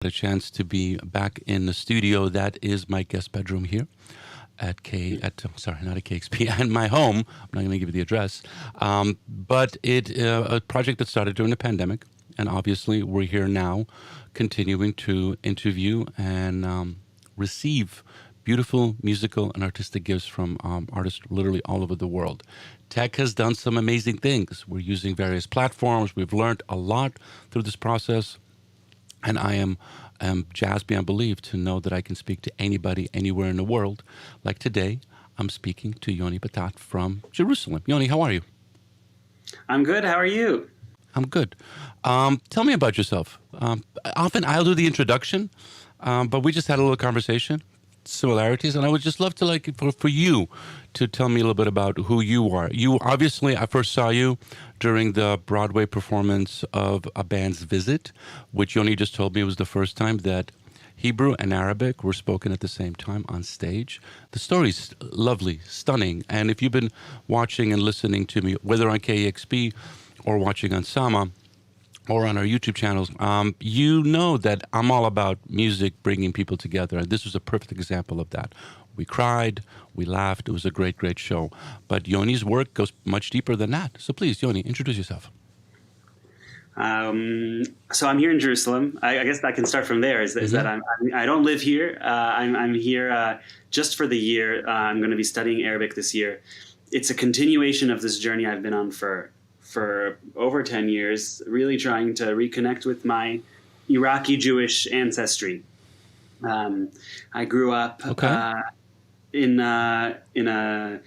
A chance to be back in the studio. That is my guest bedroom here not at KXP, and my home. I'm not going to give you the address, but a project that started during the pandemic, and obviously we're here now, continuing to interview and receive beautiful musical and artistic gifts from artists literally all over the world. Tech has done some amazing things. We're using various platforms. We've learned a lot through this process. And I am jazzed beyond belief to know that I can speak to anybody, anywhere in the world. Like today, I'm speaking to Yoni Battat from Jerusalem. Yoni, how are you? I'm good. How are you? I'm good. Tell me about yourself. Often I'll do the introduction, but we just had a little conversation, similarities, and I would just love to, for you to tell me a little bit about who you are. You obviously, I first saw you during the Broadway performance of A Band's Visit, which Yoni just told me was the first time that Hebrew and Arabic were spoken at the same time on stage. The story's lovely, stunning, and if you've been watching and listening to me, whether on KEXP or watching on Sama or on our YouTube channels, you know that I'm all about music bringing people together, and this was a perfect example of that. We cried, we laughed, it was a great, great show. But Yoni's work goes much deeper than that. So please, Yoni, introduce yourself. So I'm here in Jerusalem. I guess I can start from there. Is that I don't live here. I'm here just for the year. I'm going to be studying Arabic this year. It's a continuation of this journey I've been on for over 10 years, really trying to reconnect with my Iraqi Jewish ancestry. I grew up in a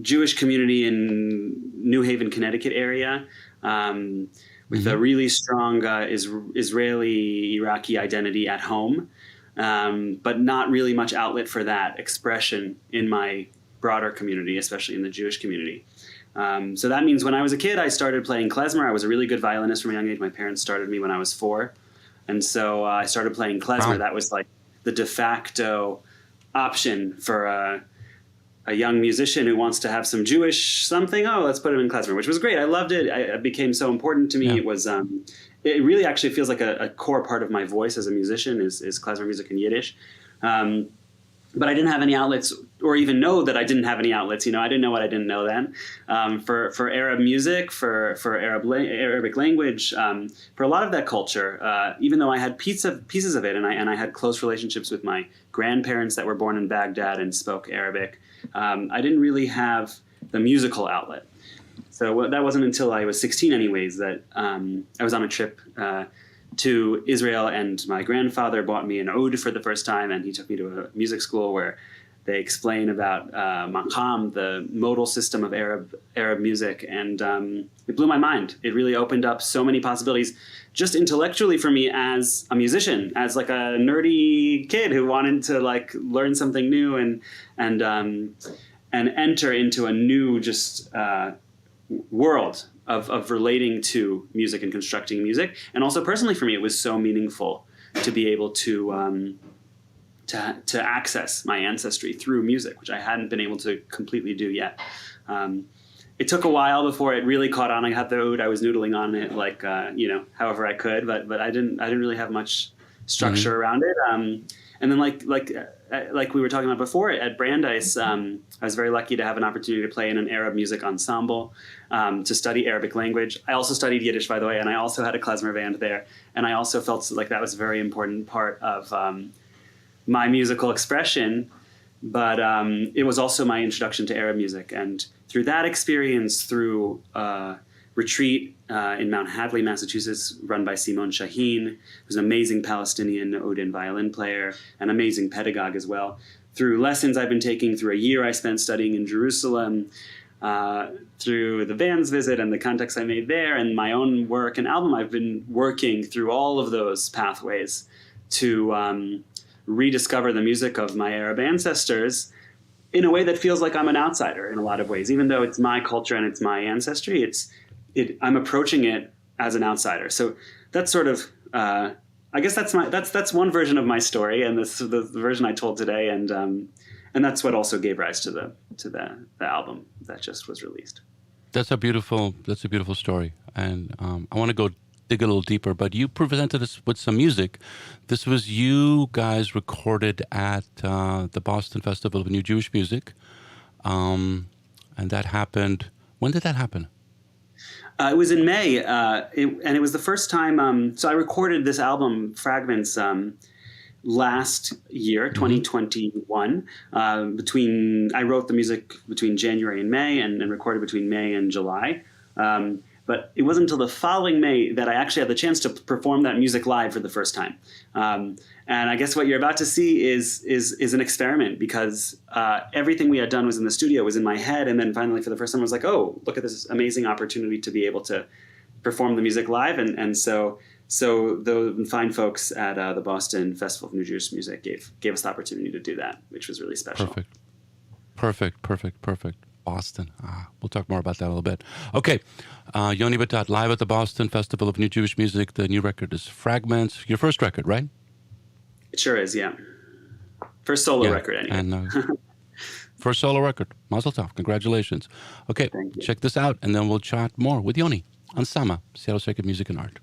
Jewish community in New Haven, Connecticut area, with a really strong Israeli-Iraqi identity at home, but not really much outlet for that expression in my broader community, especially in the Jewish community. So that means when I was a kid, I started playing klezmer. I was a really good violinist from a young age. My parents started me when I was 4. And so I started playing klezmer. Wow. That was like the de facto option for a young musician who wants to have some Jewish something. Oh, let's put him in klezmer, which was great. I loved it. It became so important to me. Yeah. It was, it really actually feels like a core part of my voice as a musician is klezmer music in Yiddish. But I didn't have any outlets, or even know that I didn't have any outlets. You know, I didn't know what I didn't know then. For Arab music, for Arabic language, for a lot of that culture, even though I had pieces of it, and I had close relationships with my grandparents that were born in Baghdad and spoke Arabic, I didn't really have the musical outlet. So that wasn't until I was 16, anyways, that I was on a trip to Israel, and my grandfather bought me an oud for the first time, and he took me to a music school where they explain about maqam, the modal system of Arab music, and it blew my mind. It really opened up so many possibilities, just intellectually for me as a musician, as like a nerdy kid who wanted to like learn something new and enter into a new world of relating to music and constructing music. And also personally for me, it was so meaningful to be able to access my ancestry through music, which I hadn't been able to completely do yet. It took a while before it really caught on. I had the oud, I was noodling on it like, however I could, but I didn't really have much structure around it. And then like we were talking about before, at Brandeis, I was very lucky to have an opportunity to play in an Arab music ensemble, to study Arabic language. I also studied Yiddish, by the way, and I also had a klezmer band there. And I also felt like that was a very important part of my musical expression. But it was also my introduction to Arab music. And through that experience, through retreat in Mount Hadley, Massachusetts, run by Simone Shaheen, who's an amazing Palestinian oud and violin player, an amazing pedagogue as well. Through lessons I've been taking, through a year I spent studying in Jerusalem, through the band's visit and the contacts I made there, and my own work and album, I've been working through all of those pathways to rediscover the music of my Arab ancestors in a way that feels like I'm an outsider in a lot of ways. Even though it's my culture and it's my ancestry, I'm approaching it as an outsider. So that's sort of, I guess that's one version of my story, and this is the version I told today, and that's what also gave rise to the album that just was released. That's a beautiful story, and I want to go dig a little deeper, but you presented us with some music. This was you guys recorded at the Boston Festival of New Jewish Music. And that happened, when did that happen? It was in May, and it was the first time, so I recorded this album, Fragments, last year, 2021. I wrote the music between January and May and recorded between May and July. But it wasn't until the following May that I actually had the chance to perform that music live for the first time. And I guess what you're about to see is an experiment, because everything we had done was in the studio, was in my head. And then finally, for the first time, I was like, oh, look at this amazing opportunity to be able to perform the music live. And so the fine folks at the Boston Festival of New Jewish Music gave us the opportunity to do that, which was really special. Perfect. Boston. We'll talk more about that in a little bit. Okay. Yoni Battat, live at the Boston Festival of New Jewish Music. The new record is Fragments. Your first record, right? It sure is, yeah. First solo record, anyway. And first solo record. Mazel tov. Congratulations. Okay, check this out, and then we'll chat more with Yoni on Sama, Seattle Sacred Music and Art.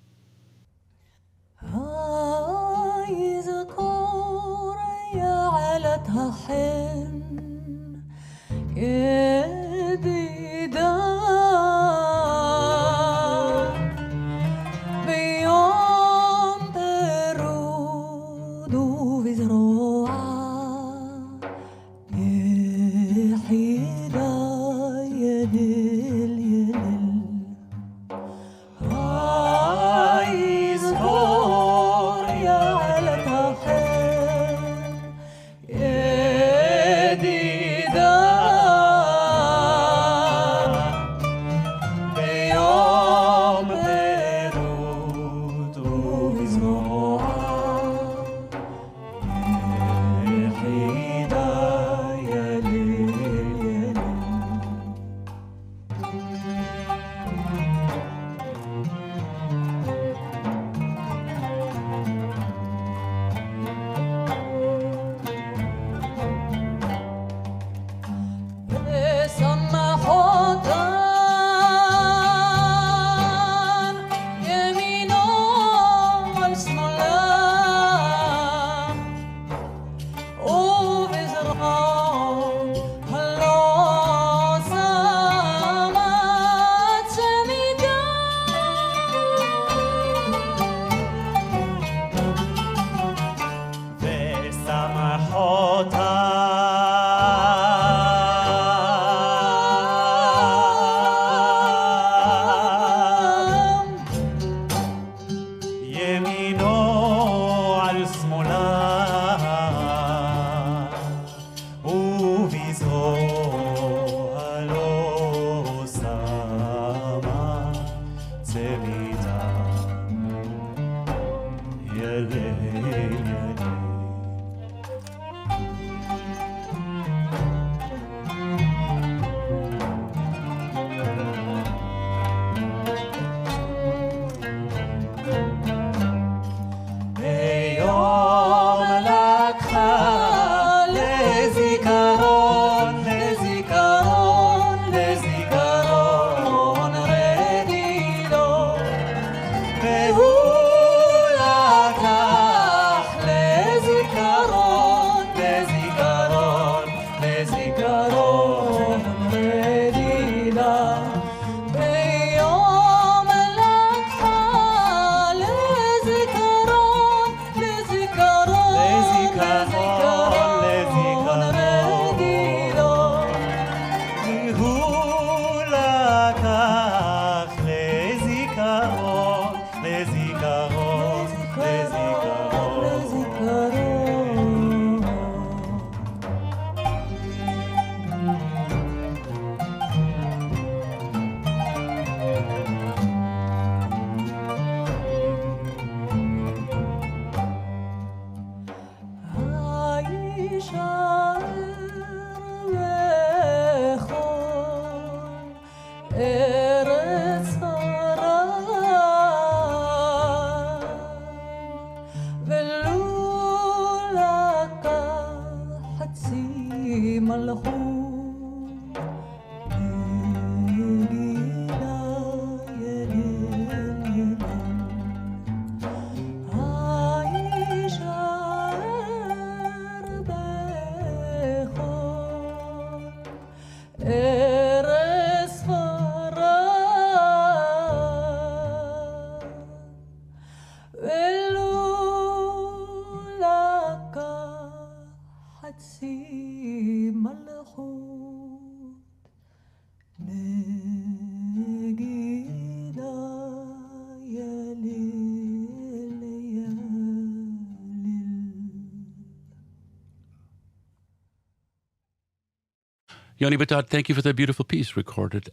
Yoni Battat, thank you for that beautiful piece recorded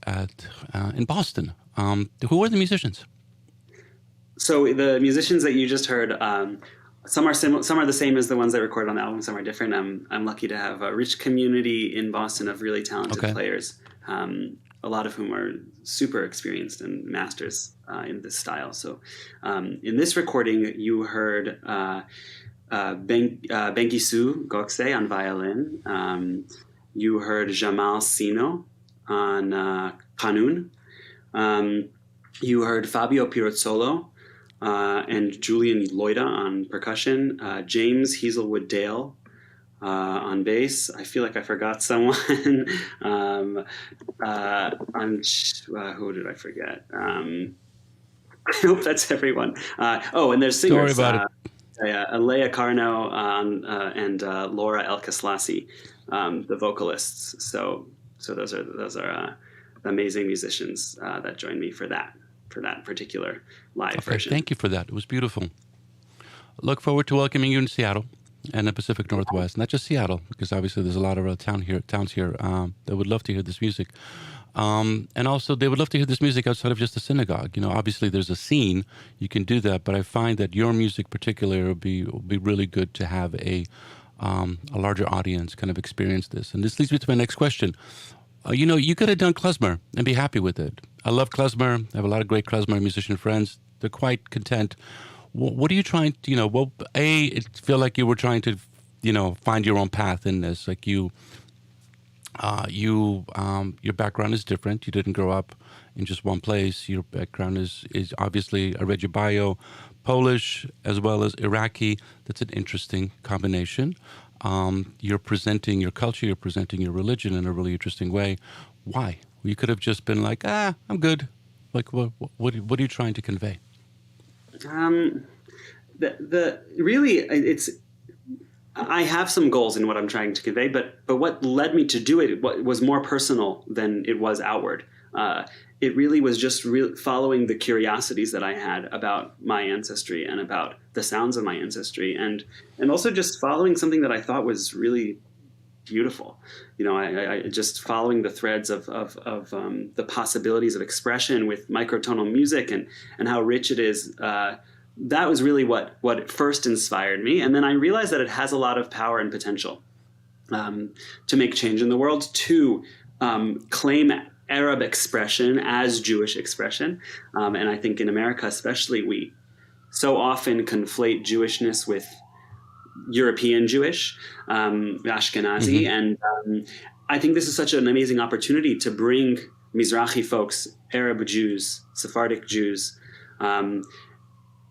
in Boston. Who were the musicians? So the musicians that you just heard, some are some are the same as the ones that recorded on the album. Some are different. I'm lucky to have a rich community in Boston of really talented players, a lot of whom are super experienced and masters in this style. So in this recording, you heard Bengisu Gokse on violin. You heard Jamal Sino on Kanun. You heard Fabio Pirozzolo and Julian Loida on percussion. James Hazelwood Dale on bass. I feel like I forgot someone. Who did I forget? I hope that's everyone. And there's singers. Don't worry about it. Alea Carno and Laura El Kaslasi, the vocalists. So those are amazing musicians that joined me for that particular live version. Thank you for that. It was beautiful. Look forward to welcoming you in Seattle and the Pacific Northwest. Not just Seattle, because obviously there's a lot of towns here that would love to hear this music. And also, they would love to hear this music outside of just the synagogue. Obviously, there's a scene. You can do that, but I find that your music particularly will be really good to have a larger audience kind of experience this. And this leads me to my next question. You could have done klezmer and be happy with it. I love klezmer. I have a lot of great klezmer musician friends. They're quite content. What are you trying to, it feel like you were trying to, find your own path in this. Like your background is different. You didn't grow up in just one place. Your background is obviously, I read your bio, Polish as well as Iraqi. That's an interesting combination. You're presenting your culture, you're presenting your religion in a really interesting way. Why? You could have just been like, I'm good. Like, what are you trying to convey? I have some goals in what I'm trying to convey, but what led me to do it was more personal than it was outward. It really was just following the curiosities that I had about my ancestry and about the sounds of my ancestry, and also just following something that I thought was really beautiful. I just following the threads of the possibilities of expression with microtonal music and how rich it is. That was really what first inspired me, and then I realized that it has a lot of power and potential to make change in the world, to claim Arab expression as Jewish expression. And I think in America especially, we so often conflate Jewishness with European Jewish, Ashkenazi. And I think this is such an amazing opportunity to bring Mizrahi folks, Arab Jews, Sephardic Jews,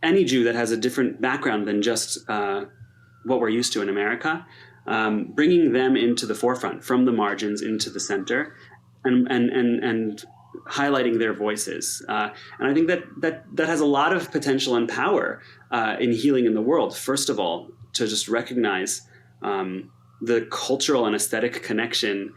any Jew that has a different background than just what we're used to in America, bringing them into the forefront, from the margins into the center, and highlighting their voices. And I think that has a lot of potential and power in healing in the world. First of all, to just recognize the cultural and aesthetic connection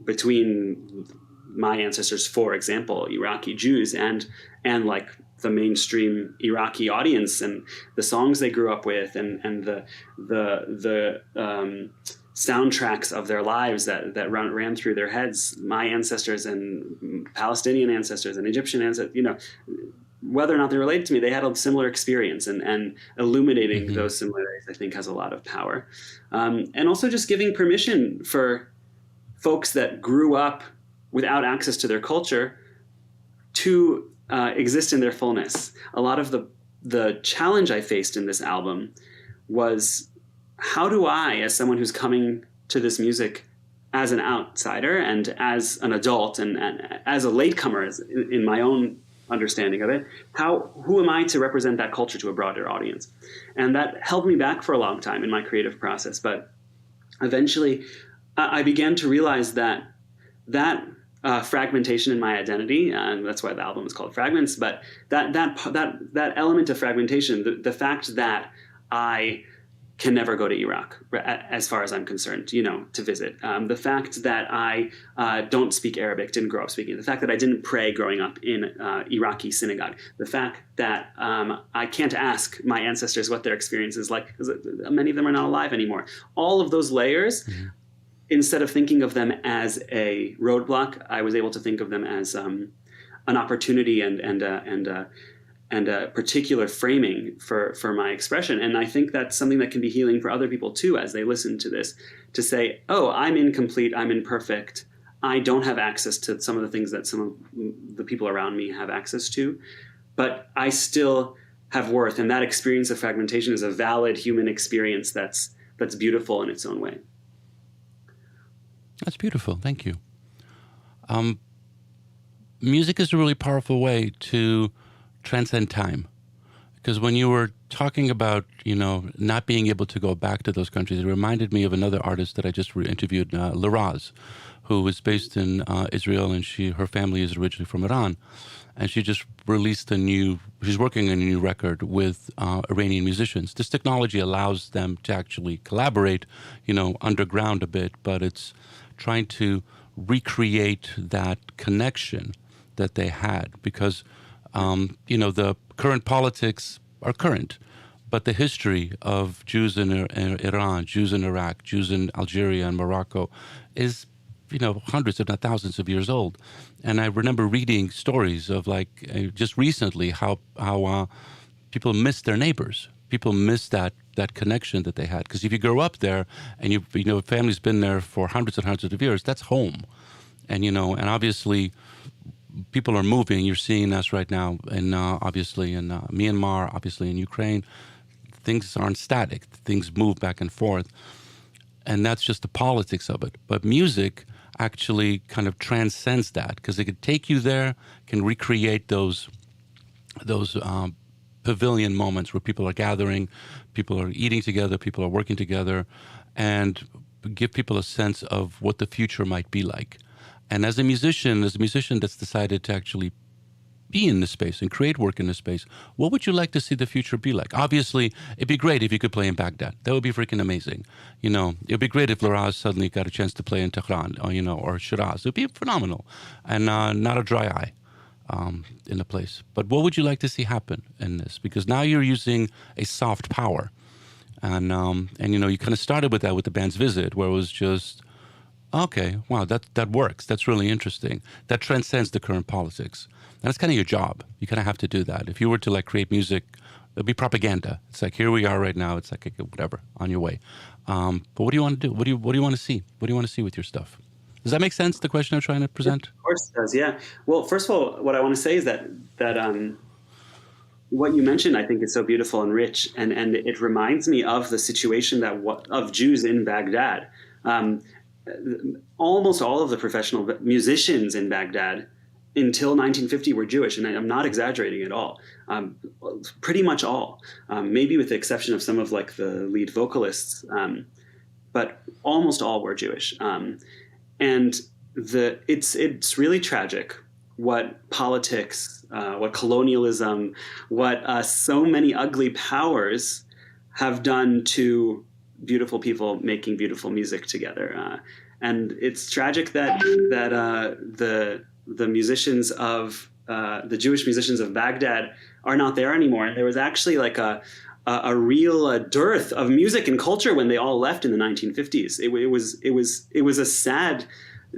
between my ancestors, for example, Iraqi Jews, and like the mainstream Iraqi audience, and the songs they grew up with, and the soundtracks of their lives that ran through their heads. My ancestors and Palestinian ancestors and Egyptian ancestors, whether or not they're related to me, they had a similar experience, and illuminating those similarities, I think, has a lot of power. And also just giving permission for folks that grew up without access to their culture to exist in their fullness. A lot of the challenge I faced in this album was, how do I, as someone who's coming to this music as an outsider and as an adult and as a latecomer in my own understanding of it, who am I to represent that culture to a broader audience? And that held me back for a long time in my creative process. But eventually I began to realize that fragmentation in my identity, and that's why the album is called Fragments, but that element of fragmentation, the fact that I can never go to Iraq, as far as I'm concerned, to visit. The fact that I don't speak Arabic, didn't grow up speaking. The fact that I didn't pray growing up in Iraqi synagogue. The fact that I can't ask my ancestors what their experience is like, because many of them are not alive anymore. All of those layers instead of thinking of them as a roadblock, I was able to think of them as an opportunity and a particular framing for my expression. And I think that's something that can be healing for other people too, as they listen to this, to say, oh, I'm incomplete, I'm imperfect, I don't have access to some of the things that some of the people around me have access to, but I still have worth. And that experience of fragmentation is a valid human experience that's beautiful in its own way. That's beautiful. Thank you. Music is a really powerful way to transcend time. Because when you were talking about, not being able to go back to those countries, it reminded me of another artist that I just interviewed, Liraz, who was based in Israel, and her family is originally from Iran. And she just released she's working on a new record with Iranian musicians. This technology allows them to actually collaborate, underground a bit, but it's trying to recreate that connection that they had, because the current politics are current, but the history of Jews in Iran, Jews in Iraq, Jews in Algeria and Morocco is, hundreds, if not thousands of years old. And I remember reading stories of just recently how people miss their neighbors. People miss that connection that they had. Because if you grow up there and a family's been there for hundreds and hundreds of years, that's home. And, and obviously people are moving. You're seeing us right now, and obviously in Myanmar, obviously in Ukraine. Things aren't static. Things move back and forth. And that's just the politics of it. But music actually kind of transcends that, because it could take you there, can recreate those pavilion moments where people are gathering, people are eating together, people are working together, and give people a sense of what the future might be like. And as a musician that's decided to actually be in this space and create work in this space, what would you like to see the future be like? Obviously, it'd be great if you could play in Baghdad. That would be freaking amazing. It'd be great if Liraz suddenly got a chance to play in Tehran or Shiraz. It'd be phenomenal, and not a dry eye in the place. But what would you like to see happen in this? Because now you're using a soft power, and you kind of started with that with the band's Visit, where it was just, okay, wow, that works. That's really interesting. That transcends the current politics. And that's kind of your job. You kind of have to do that. If you were to create music, it'd be propaganda. It's like, here we are right now. It's like, okay, whatever, on your way. But what do you want to do? What do you want to see? What do you want to see with your stuff? Does that make sense, the question I'm trying to present? Of course it does, yeah. Well, first of all, what I want to say is that what you mentioned, I think, is so beautiful and rich, and it reminds me of the situation of Jews in Baghdad. Almost all of the professional musicians in Baghdad until 1950 were Jewish, and I'm not exaggerating at all. Pretty much all, maybe with the exception of some of the lead vocalists, but almost all were Jewish. And it's really tragic what politics, what colonialism, what so many ugly powers have done to beautiful people making beautiful music together. And it's tragic that the musicians of the Jewish musicians of Baghdad are not there anymore. And there was actually a real dearth of music and culture when they all left in the 1950s. It was a sad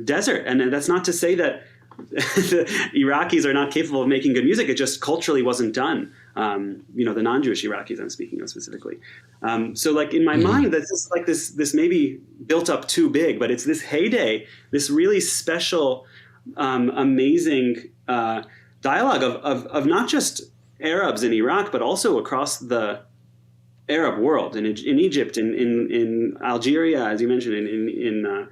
desert, and that's not to say that the Iraqis are not capable of making good music. It just culturally wasn't done. The non-Jewish Iraqis I'm speaking of specifically. So in my mind, this is this maybe built up too big, but it's this heyday, this really special, amazing dialogue of not just Arabs in Iraq, but also across the Arab world, in Egypt, in Algeria, as you mentioned, in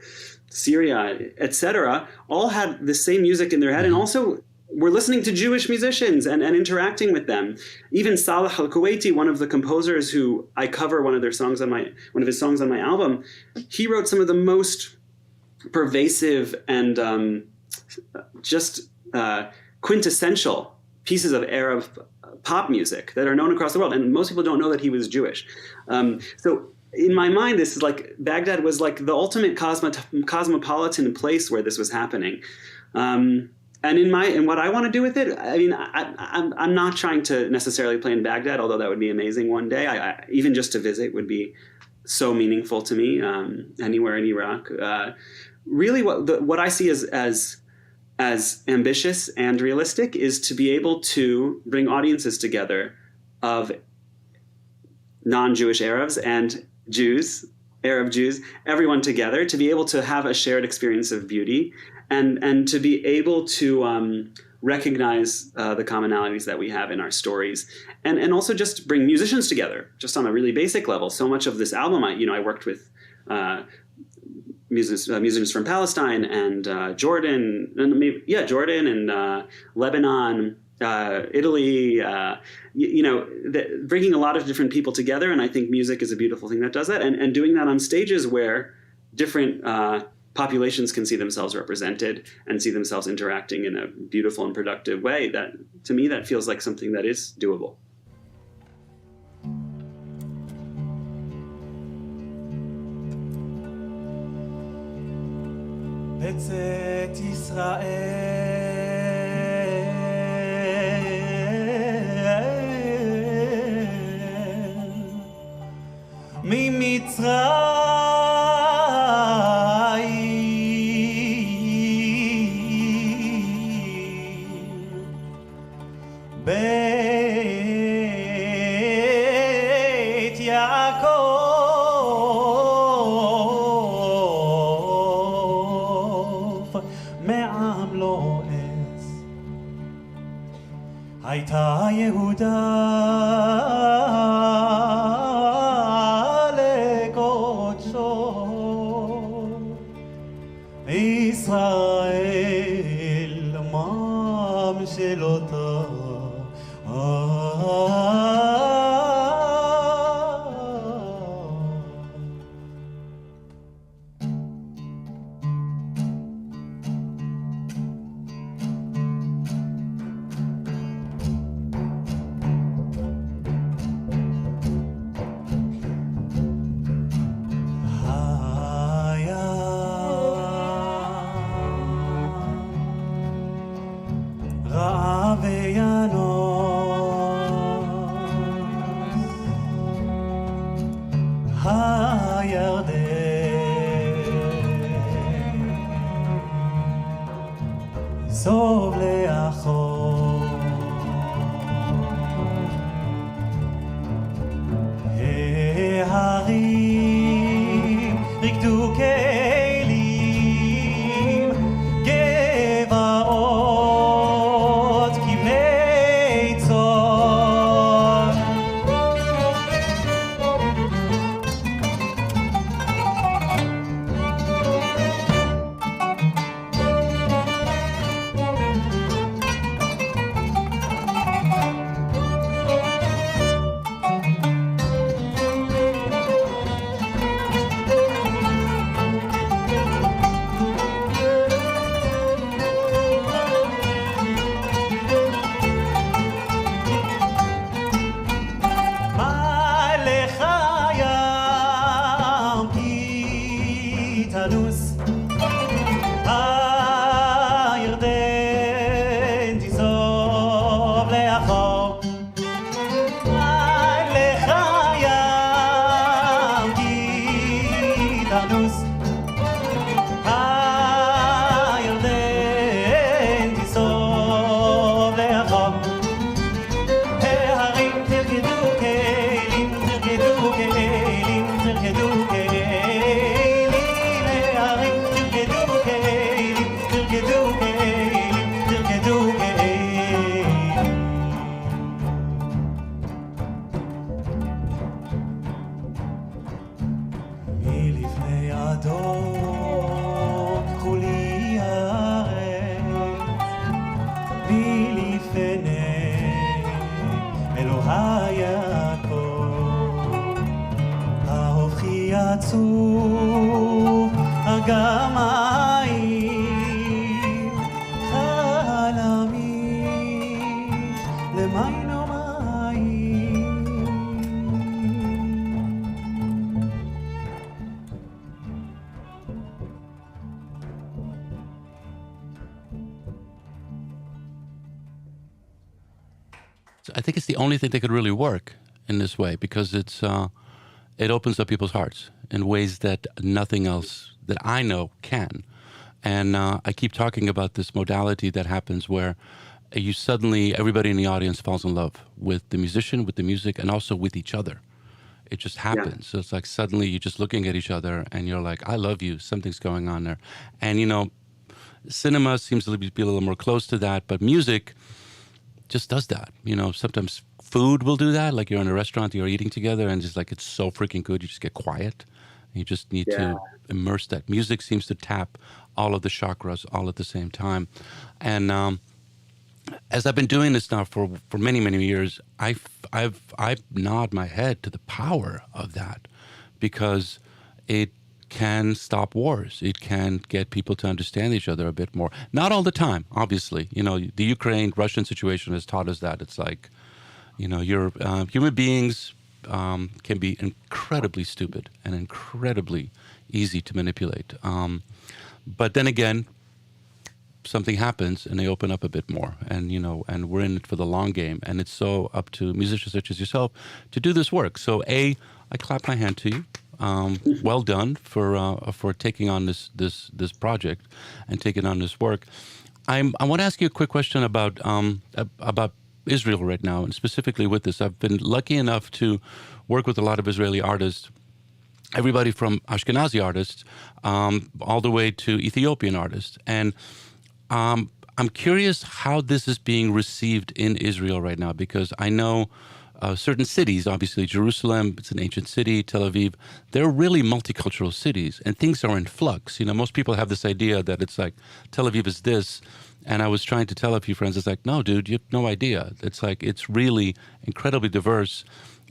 Syria, etc., all had the same music in their head, and also were listening to Jewish musicians and interacting with them. Even Salah al-Kuwaiti, one of the composers who I cover one of his songs on my album, he wrote some of the most pervasive and quintessential pieces of Arab pop music that are known across the world, and most people don't know that he was Jewish. So in my mind, this is Baghdad was the ultimate cosmopolitan place where this was happening. And what I want to do with it, I mean, I'm not trying to necessarily play in Baghdad, although that would be amazing one day. Even just to visit would be so meaningful to me anywhere in Iraq. Really, what I see as ambitious and realistic is to be able to bring audiences together of non-Jewish Arabs and Jews, Arab Jews, everyone together, to be able to have a shared experience of beauty and to be able to recognize the commonalities that we have in our stories and also just bring musicians together just on a really basic level. So much of this album, I worked with musicians from Palestine and Jordan and Lebanon, Italy, bringing a lot of different people together. And I think music is a beautiful thing that does that. And doing that on stages where different populations can see themselves represented and see themselves interacting in a beautiful and productive way. That, to me, that feels like something that is doable. בצאת ישראל ממצרים בית יעקב מעם לועז הייתה יהודה ישראל ממשלתה סוב לאחור ההרים רקדו כלים גבעות כבני צאן I think it's the only thing that could really work in this way because it's it opens up people's hearts in ways that nothing else that I know can. And I keep talking about this modality that happens where you suddenly, everybody in the audience falls in love with the musician, with the music, and also with each other. It just happens. So it's like suddenly you're just looking at each other and you're like, I love you. Something's going on there. And, you know, cinema seems to be a little more close to that, but music just does that. You know, sometimes food will do that. Like you're in a restaurant, you're eating together, and just like it's so freaking good, you just get quiet. You just need to immerse that. Music seems to tap all of the chakras all at the same time. And as I've been doing this now for many, many years, I've nod my head to the power of that, because it can stop wars. It can get people to understand each other a bit more. Not all the time, obviously. You know, the Ukraine-Russian situation has taught us that. It's like, you know, human beings can be incredibly stupid and incredibly easy to manipulate. But then again, something happens and they open up a bit more, and you know, and we're in it for the long game, and it's so up to musicians such as yourself to do this work. So I clap my hand to you. Well done for taking on this project and taking on this work. I want to ask you a quick question about Israel right now, and specifically with this. I've been lucky enough to work with a lot of Israeli artists, everybody from Ashkenazi artists all the way to Ethiopian artists. And I'm curious how this is being received in Israel right now, because I know certain cities, obviously Jerusalem, it's an ancient city, Tel Aviv, they're really multicultural cities, and things are in flux. You know, most people have this idea that it's like Tel Aviv is this, and I was trying to tell a few friends, it's like, no, dude, you have no idea. It's like, it's really incredibly diverse,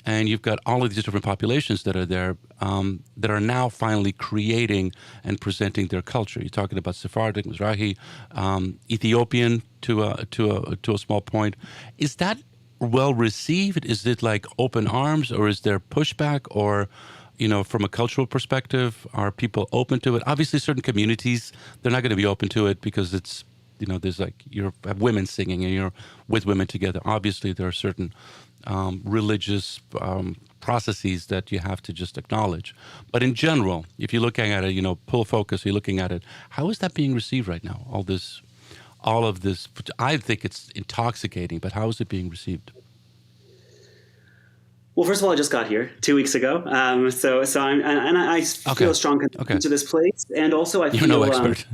and you've got all of these different populations that are there that are now finally creating and presenting their culture. You're talking about Sephardic, Mizrahi, Ethiopian to a small point. Is that well received? Is it like open arms, or is there pushback? Or, you know, from a cultural perspective, are people open to it? Obviously, certain communities, they're not going to be open to it because it's, you know, there's like, you have women singing and you're with women together. Obviously, there are certain religious processes that you have to just acknowledge. But in general, if you're looking at it, you know, pull focus, you're looking at it, how is that being received right now? All of this, I think it's intoxicating, but how is it being received? Well, first of all, I just got here 2 weeks ago, so I feel a strong connection to this place, and also I feel you're no expert.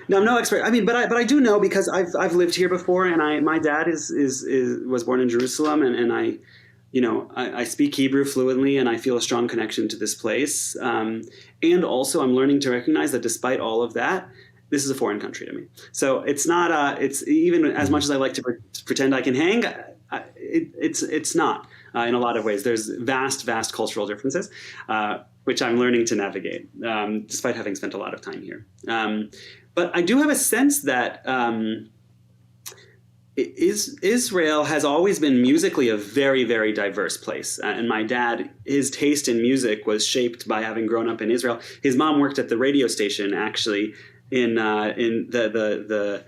No, I'm no expert. I mean, but I do know, because I've lived here before, and my dad was born in Jerusalem, and I speak Hebrew fluently, and I feel a strong connection to this place, and also I'm learning to recognize that despite all of that, this is a foreign country to me. So it's not. It's even as much as I like to pretend I can hang. It's not in a lot of ways. There's vast cultural differences, which I'm learning to navigate, despite having spent a lot of time here. But I do have a sense that Israel has always been musically a very, very diverse place. And my dad, his taste in music was shaped by having grown up in Israel. His mom worked at the radio station, actually, in the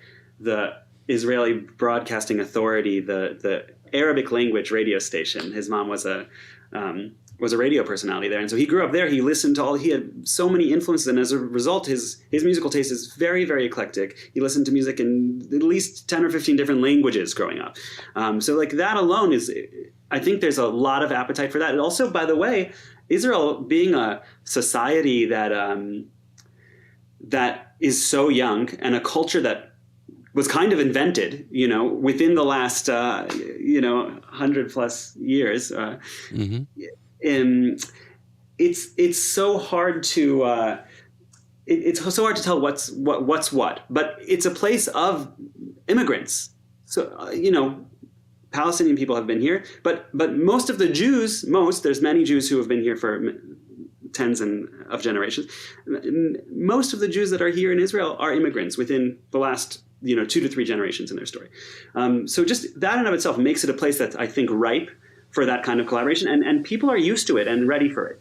Israeli Broadcasting Authority, the Arabic language radio station. His mom was a radio personality there, and so he grew up there. He listened to he had so many influences, and as a result, his musical taste is very, very eclectic. He listened to music in at least 10 or 15 different languages growing up. So like that alone is, I think there's a lot of appetite for that. And also, by the way, Israel being a society that is so young, and a culture that was kind of invented, you know, within the last 100 plus years. It's so hard to it's so hard to tell what's what. But it's a place of immigrants. So Palestinian people have been here, but most of the Jews, there's many Jews who have been here for tens of generations. Most of the Jews that are here in Israel are immigrants within the last 2 to 3 generations in their story. So just that in of itself makes it a place that's, I think, ripe for that kind of collaboration, and people are used to it and ready for it.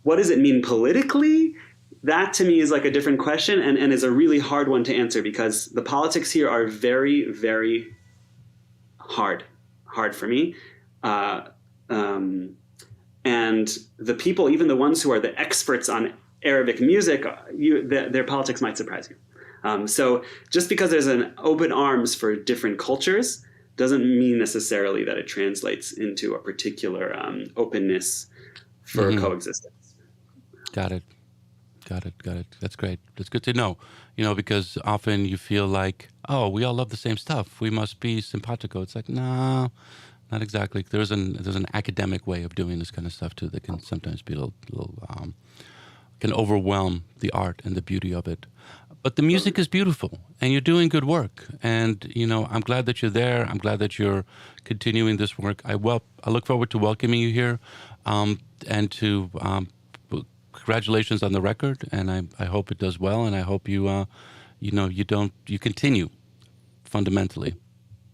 What does it mean politically? That to me is like a different question, and is a really hard one to answer, because the politics here are very, very hard for me. And the people, even the ones who are the experts on Arabic music, their politics might surprise you. So just because there's an open arms for different cultures doesn't mean necessarily that it translates into a particular openness for coexistence. Got it. That's great. That's good to know. Because often you feel like, oh, we all love the same stuff. We must be simpatico. It's like, no, not exactly. There's an academic way of doing this kind of stuff too that can sometimes be a little can overwhelm the art and the beauty of it. But the music is beautiful, and you're doing good work. And I'm glad that you're there. I'm glad that you're continuing this work. I look forward to welcoming you here, and to congratulations on the record. And I hope it does well. And I hope you continue fundamentally.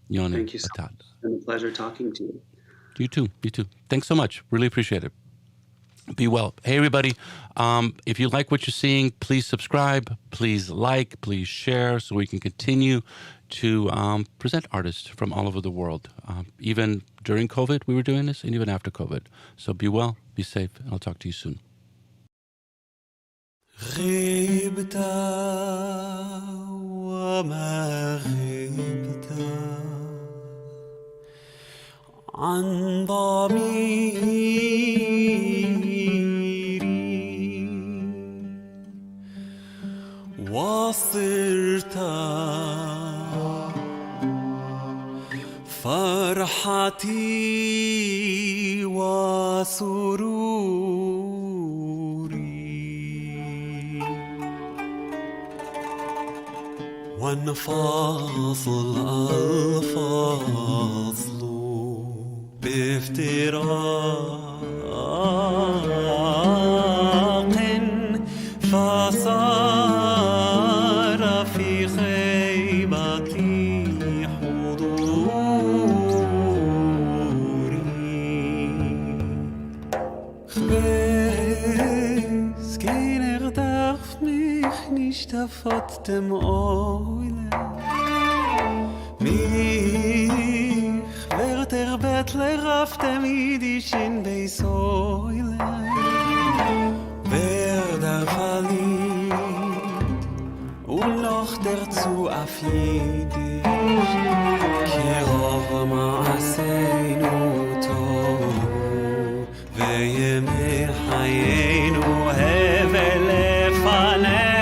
Yoni, thank you so much. It's been a pleasure talking to you. You too. Thanks so much. Really appreciate it. Be well. Hey, everybody. If you like what you're seeing, please subscribe, please like, please share so we can continue to present artists from all over the world. Even during COVID, we were doing this, and even after COVID. So be well, be safe, and I'll talk to you soon. عن ضميري وصرت فرحتي وسروري والنفاس الألفاظ بافتراق فصار في خيبتي حضوري خبز كين اغدقت mich nicht auf dem Eulen der Bettler auf dem Jiddischen Beisäule wer darf verliebt und noch dazu auf Jiddisch Kirov Ma'aseinu Tov וימי חיינו הבל לפניך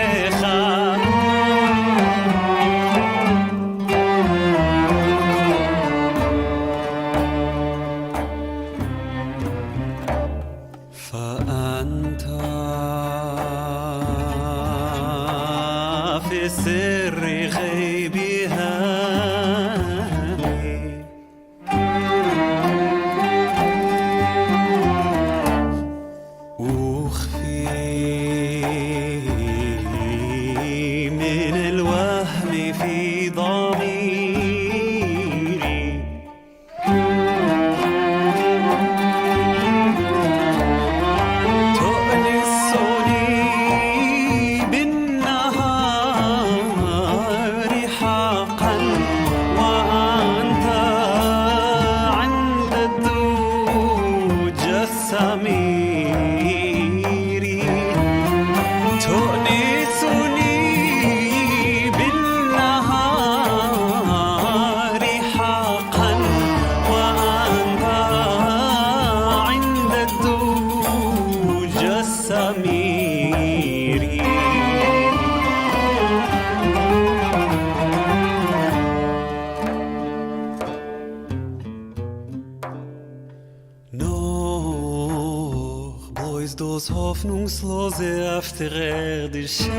hoffnungslose afterirdische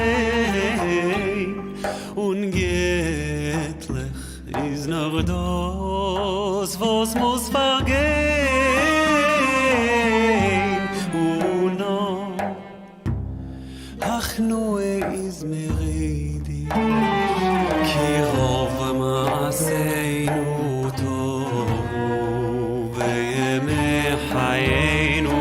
ungetlich is noch das was muss vergehen und noch ach noe is meridi kirov ma'aseinu tov v'yemei hayenu